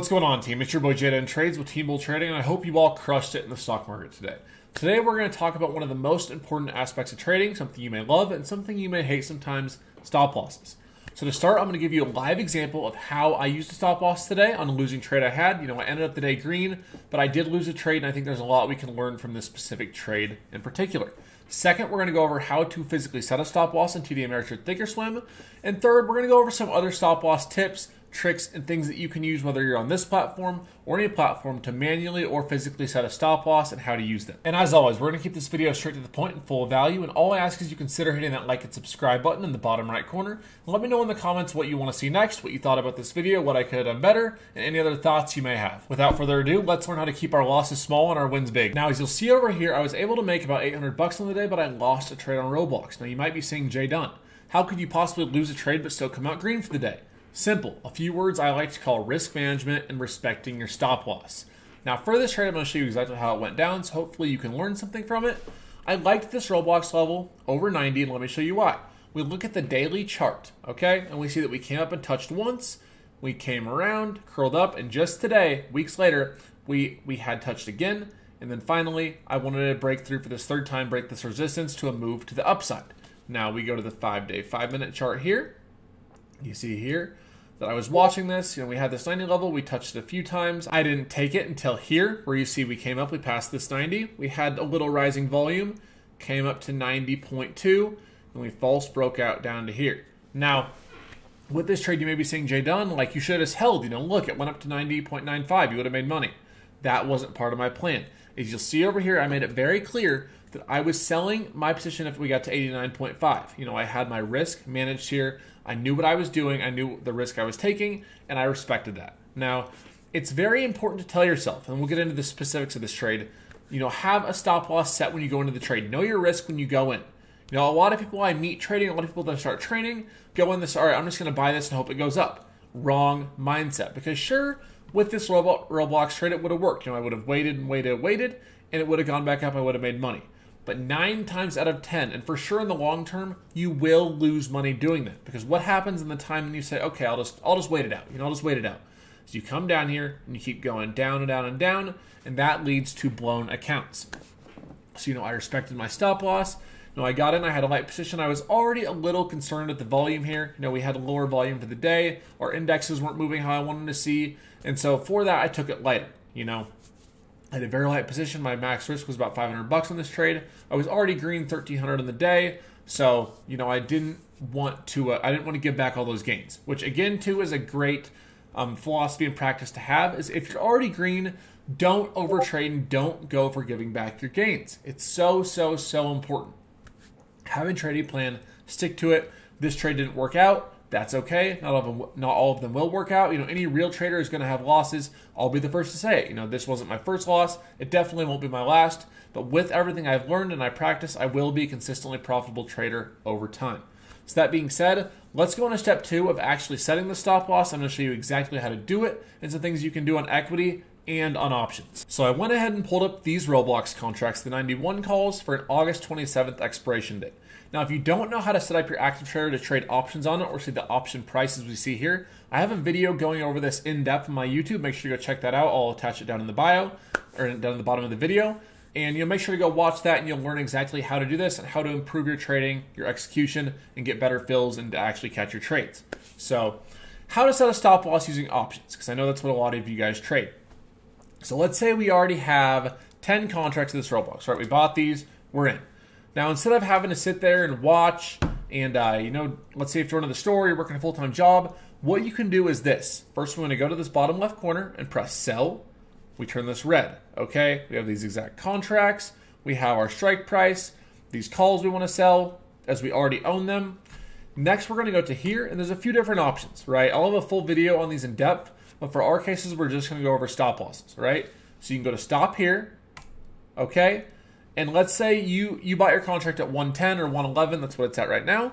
What's going on, team? It's your boy Jada in Trades with Team Bull Trading, and I hope you all crushed it in the stock market today. Today we're going to talk about one of the most important aspects of trading, something you may love and something you may hate sometimes, stop losses. So to start, I'm going to give you a live example of how I used a stop loss today on a losing trade I had. I ended up the day green, but I did lose a trade, and I think there's a lot we can learn from this specific trade in particular. Second, we're going to go over how to physically set a stop loss in TD Ameritrade Thinkorswim. And third, we're going to go over some other stop loss tips, tricks, and things that you can use whether you're on this platform or any platform to manually or physically set a stop loss and how to use them. And as always, we're going to keep this video straight to the point and full of value. And all I ask is you consider hitting that like and subscribe button in the bottom right corner. And let me know in the comments what you want to see next, what you thought about this video, what I could have done better, and any other thoughts you may have. Without further ado, let's learn how to keep our losses small and our wins big. Now, as you'll see over here, I was able to make about $800 on the day, but I lost a trade on Roblox. Now, you might be saying, Jay Dunn, how could you possibly lose a trade but still come out green for the day? Simple. A few words I like to call risk management and respecting your stop loss. Now for this trade, I'm going to show you exactly how it went down, so hopefully you can learn something from it. I liked this Roblox level over 90, and let me show you why. We look at the daily chart, okay? And we see that we came up and touched once, we came around, curled up, and just today, weeks later, we had touched again, and then finally, I wanted to break through for this third time, break this resistance to a move to the upside. Now we go to the 5-day, 5-minute chart here. You see here that I was watching this, we had this 90 level, we touched it a few times. I didn't take it until here, where you see we came up, we passed this 90. We had a little rising volume, came up to 90.2, and we false broke out down to here. Now, with this trade, you may be saying, Jay Dunn, like you should have held, look, it went up to 90.95, you would have made money. That wasn't part of my plan. As you'll see over here, I made it very clear that I was selling my position if we got to 89.5. I had my risk managed here. I knew what I was doing. I knew the risk I was taking, and I respected that. Now, it's very important to tell yourself, and we'll get into the specifics of this trade, have a stop loss set when you go into the trade. Know your risk when you go in. A lot of people I meet trading, a lot of people that start training, go in this, all right, I'm just going to buy this and hope it goes up. Wrong mindset. Because sure, with this Roblox trade, it would have worked. I would have waited and waited, and it would have gone back up. I would have made money. But 9 times out of 10, and for sure in the long term, you will lose money doing that. Because what happens in the time when you say, okay, I'll just wait it out. I'll just wait it out. So you come down here and you keep going down and down and down, and that leads to blown accounts. So I respected my stop loss. I got in, I had a light position. I was already a little concerned at the volume here. We had a lower volume for the day. Our indexes weren't moving how I wanted to see. And so for that, I took it lighter, I had a very light position. My max risk was about $500 on this trade. I was already green $1,300 on the day, so I didn't want to give back all those gains. Which again, too, is a great philosophy and practice to have. Is if you're already green, don't overtrade and don't go for giving back your gains. It's so important. Have a trading plan, stick to it. This trade didn't work out. That's okay. Not all of them will work out. Any real trader is going to have losses. I'll be the first to say it. This wasn't my first loss. It definitely won't be my last. But with everything I've learned and I practice, I will be a consistently profitable trader over time. So that being said, let's go on to step 2 of actually setting the stop loss. I'm going to show you exactly how to do it and some things you can do on equity and on options. So I went ahead and pulled up these Roblox contracts, the 91 calls for an August 27th expiration date. Now, if you don't know how to set up your active trader to trade options on it or see the option prices we see here, I have a video going over this in depth on my YouTube. Make sure you go check that out. I'll attach it down in the bio or down in the bottom of the video. And make sure to go watch that and you'll learn exactly how to do this and how to improve your trading, your execution, and get better fills and to actually catch your trades. So how to set a stop loss using options, because I know that's what a lot of you guys trade. So let's say we already have 10 contracts of this Roblox, right? We bought these, we're in. Now, instead of having to sit there and watch and, let's say if you're running the store, you're working a full-time job, what you can do is this. First, we're going to go to this bottom left corner and press sell. We turn this red, okay? We have these exact contracts. We have our strike price, these calls we want to sell as we already own them. Next, we're going to go to here, and there's a few different options, right? I'll have a full video on these in depth, but for our cases, we're just going to go over stop losses, right? So you can go to stop here, okay? And let's say you bought your contract at 110 or 111, that's what it's at right now,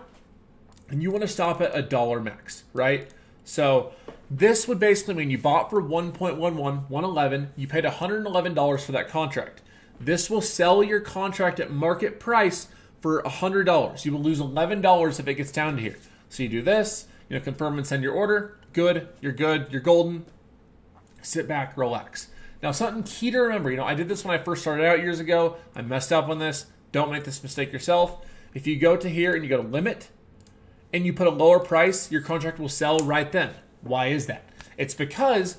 and you want to stop at $1 max, right? So this would basically mean you bought for 1.11, 111, you paid $111 for that contract. This will sell your contract at market price for $100. You will lose $11 if it gets down to here. So you do this, confirm and send your order. Good, you're golden. Sit back, relax. Now, something key to remember, I did this when I first started out years ago. I messed up on this. Don't make this mistake yourself. If you go to here and you go to limit and you put a lower price, your contract will sell right then. Why is that? It's because,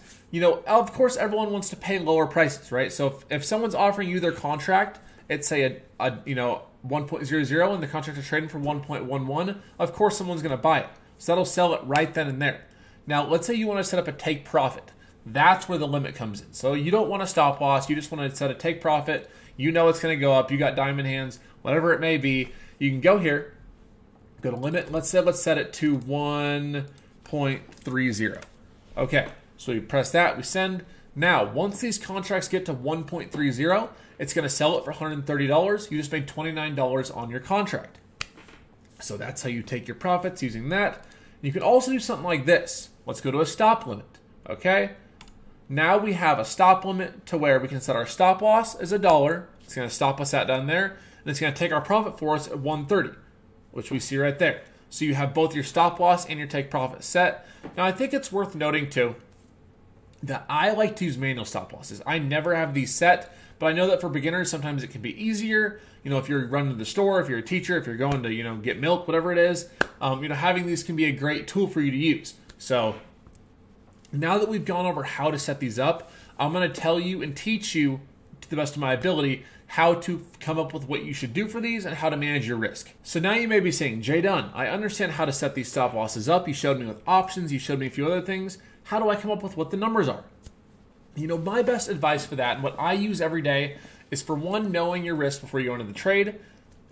of course, everyone wants to pay lower prices, right? So if someone's offering you their contract at, say, a 1.00 and the contract is trading for 1.11, of course someone's going to buy it. So that'll sell it right then and there. Now, let's say you want to set up a take profit. That's where the limit comes in. So you don't want a stop loss. You just want to set a take profit. You know it's going to go up. You got diamond hands, whatever it may be. You can go here, go to limit. Let's set it to 1.30. Okay, so we press that, we send. Now, once these contracts get to 1.30, it's going to sell it for $130. You just made $29 on your contract. So that's how you take your profits using that. You can also do something like this. Let's go to a stop limit. Okay? Now we have a stop limit to where we can set our stop loss as $1. It's going to stop us at down there. And it's going to take our profit for us at 130, which we see right there. So you have both your stop loss and your take profit set. Now I think it's worth noting too that I like to use manual stop losses. I never have these set, but I know that for beginners, sometimes it can be easier. If you're running to the store, if you're a teacher, if you're going to, get milk, whatever it is, having these can be a great tool for you to use. So now that we've gone over how to set these up, I'm going to tell you and teach you to the best of my ability how to come up with what you should do for these and how to manage your risk. So now you may be saying, Jay Dunn, I understand how to set these stop losses up. You showed me with options. You showed me a few other things. How do I come up with what the numbers are? My best advice for that and what I use every day is, for one, knowing your risk before you go into the trade.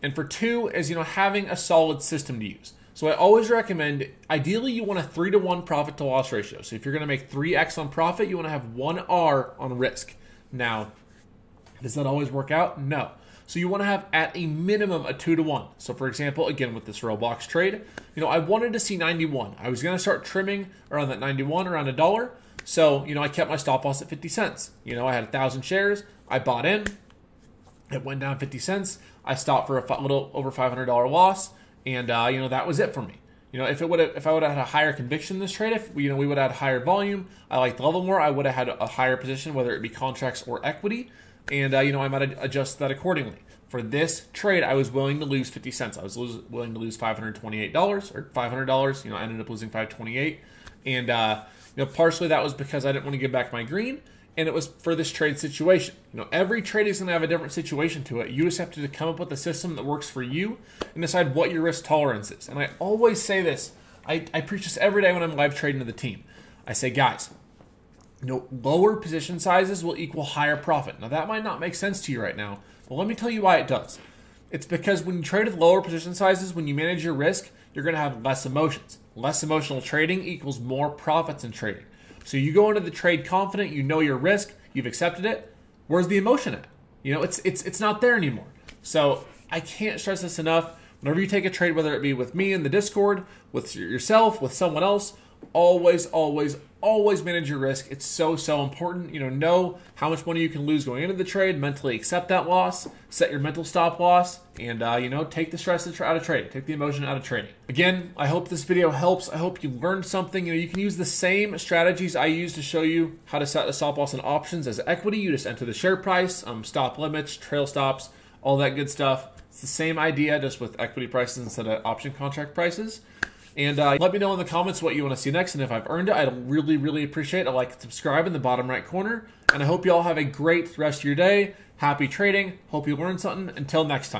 And for two is, having a solid system to use. So I always recommend, ideally, you want a 3-to-1 profit to loss ratio. So if you're going to make 3x on profit, you want to have 1R on risk. Now, does that always work out? No. So you want to have at a minimum a 2-to-1. So for example, again, with this Roblox trade, I wanted to see 91. I was going to start trimming around that 91, around $1. So, I kept my stop loss at 50 cents. I had 1,000 shares. I bought in. It went down 50 cents. I stopped for a little over $500 loss. And, that was it for me. If I would have had a higher conviction in this trade, if we would have had higher volume, I liked the level more, I would have had a higher position, whether it be contracts or equity. And, I might adjust that accordingly. For this trade, I was willing to lose 50 cents. I was willing to lose $528 or $500. I ended up losing $528. And, partially that was because I didn't want to give back my green. And it was for this trade situation. Every trade is going to have a different situation to it. You just have to come up with a system that works for you and decide what your risk tolerance is. And I always say this. I preach this every day when I'm live trading to the team. I say, guys, lower position sizes will equal higher profit. Now, that might not make sense to you right now, but let me tell you why it does. It's because when you trade with lower position sizes, when you manage your risk, you're going to have less emotions. Less emotional trading equals more profits in trading. So you go into the trade confident, you know your risk, you've accepted it. Where's the emotion at? It's not there anymore. So I can't stress this enough. Whenever you take a trade, whether it be with me in the Discord, with yourself, with someone else, always manage your risk. It's so important. Know how much money you can lose going into the trade, mentally accept that loss, set your mental stop loss, and take the stress out of trading, take the emotion out of trading. Again, I hope this video helps. I hope you learned something. You can use the same strategies I use to show you how to set a stop loss in options as equity. You just enter the share price, stop limits, trail stops, all that good stuff. It's the same idea, just with equity prices instead of option contract prices. And let me know in the comments what you want to see next, and if I've earned it, I'd really appreciate a like and subscribe in the bottom right corner. And I hope you all have a great rest of your day. Happy trading. Hope you learned something. Until next time.